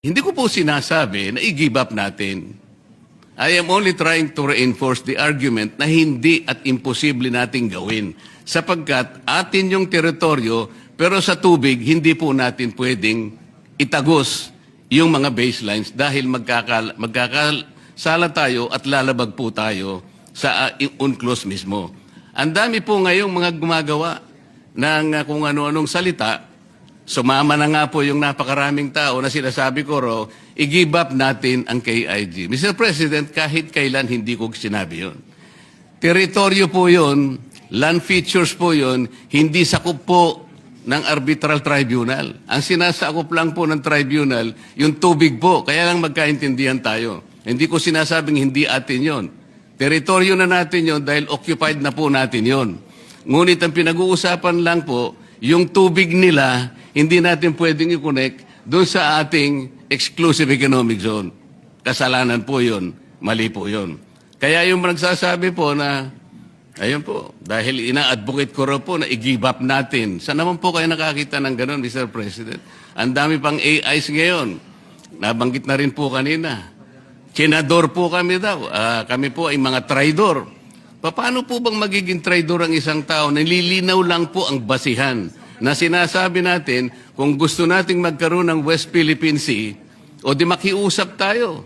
Hindi ko po sinasabi na i-give up natin. I am only trying to reinforce the argument na hindi at imposible nating gawin. Sapagkat atin yung teritoryo, pero sa tubig, hindi po natin pwedeng itagos yung mga baselines dahil magkakasala tayo at lalabag po tayo sa UNCLOS mismo. Ang dami po ngayong mga gumagawa ng kung ano-anong salita. Sumama na nga po yung napakaraming tao na sinasabi ko ro, i-give up natin ang KIG. Mr. President, kahit kailan hindi ko sinabi yun. Teritoryo po yun, land features po yun, hindi sakop po ng arbitral tribunal. Ang sinasakop lang po ng tribunal, yung tubig po, kaya lang magkaintindihan tayo. Hindi ko sinasabing hindi atin yon. Teritoryo na natin yon dahil occupied na po natin yon. Ngunit ang pinag-uusapan lang po, yung tubig nila, hindi natin pwedeng i-connect doon sa ating exclusive economic zone. Kasalanan po yun. Mali po yun. Kaya yung nagsasabi po na, ayun po, dahil ina-advocate ko rin po na i-give up natin. Saan naman po kayo nakakita ng ganun, Mr. President? Ang dami pang AIs ngayon. Nabanggit na rin po kanina. Senador po kami daw. Kami po ay mga traidor. Paano po bang magiging traidor ang isang tao? Nililinaw lang po ang basihan na sinasabi natin kung gusto nating magkaroon ng West Philippine Sea o di makiusap tayo.